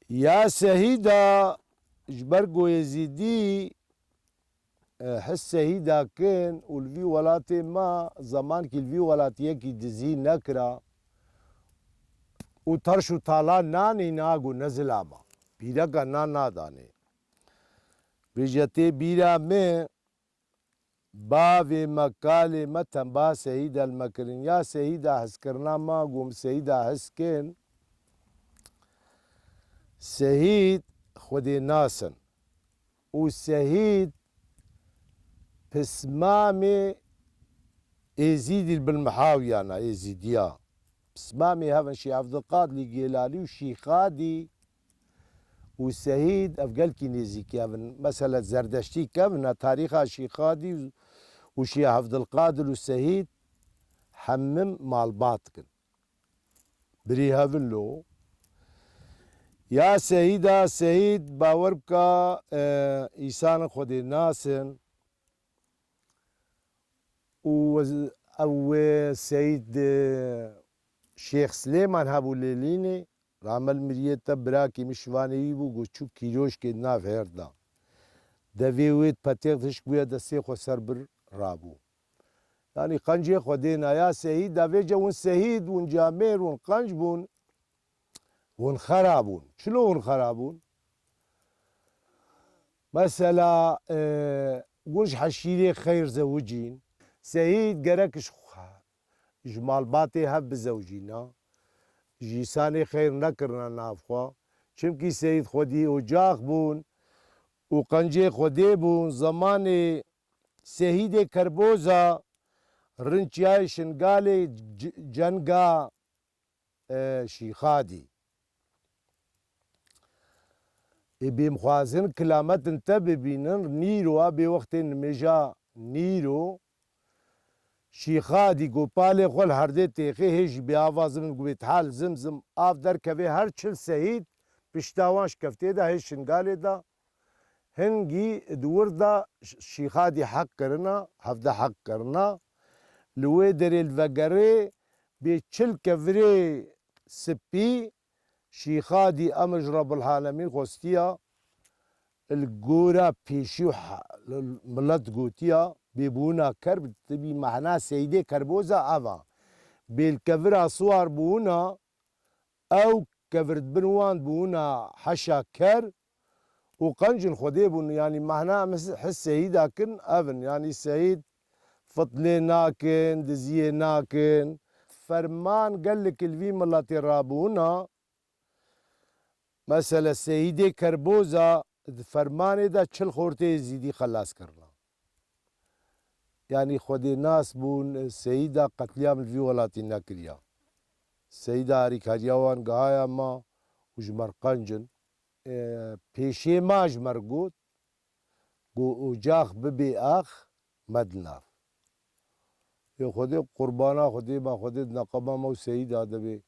يا سهيدا جبرقو يزيدي حس سهيدا كان والفي ولاتي ما زمان كي الفي ولاتي كي دزي نكرا وترشو طالا ناني ناغو نزلاما بيرا نانا داني بيجتي بيرا من باوي مكالي متن با سهيدا المكرين يا سهيدا حسكرنا ما قوم سهيدا حسكن سهيد خودي ناسن وسهيد بسمامي يزيد بالمحاوي انا يزيديا بسمامي هذا شي عبد القادر جيلاني وشي خادي والسهيد افقال كينيزي كيفن مثلا زردشتي كيفن تاريخها شي خادي وشي عبد القادر والسهيد حمم مال باطكن بري هافن له يا سيدة سيد باوربكا إيسان خودي ناسن أو سيد شيخ سليمان هابو ليليني رامل مريتا براكي مشواني بو گوچو كيروش كي ناف هردا دويويت پتيق تشكوية دسي خو سربر رابو يعني قنجي خودينا يا سيد دافيجا ون سيد ون جامير ون قنج بون ون خرابون شلون خرابون مثلا قولش حشيري خير زوجين سيد قركش جمال باطي هب زوجينا جيساني خير نكرنا نافخوا چمكي سيد خودي اجاق بون وقنجي خودي بون زماني سيد كربوزا رنچياي شنگالي جنگا شيخادي بيم خوازن كلامت انت ببينن نيرو ابي وقت مجا نيرو شيخادي گوپال خول هرده تيخي هيج بياوازم گويت حال زمزم اف در كوي هر چل سهيد بشتاوانش كفتي دا هيج شنگالي دا هنگي دور دا شيخادي حق کرنا هفده حق کرنا لوي در الوگري بچل كفري سبي شيخادي امج رب العالمين خوستيا الجورا بيشو ملت قوتيا بيبونا كرب تبي معناه سيدي كربوزا افا بالكفر صور بونا او كفرت بنوان بونا حشا كر وقنجن خديبون يعني معناه حس سيدا كن افن يعني سيد فطلي ناكن دزيه ناكن فرمان قال لك الفي ملاتي رابونا مثلا سيدي كربوزا فرمانه دا چل خورته زیدی خلاص کرنا يعني خودي ناس بون سيدا قتليام الفي ولاتي ناكريا سيدا ريكاريوان قهايا ما وجمر قنجن بيشي ما جمر قوت وجاخ ببي اخ مدناف يا خودي قربانا خودي ما خودي نقبا مو سيدا دبي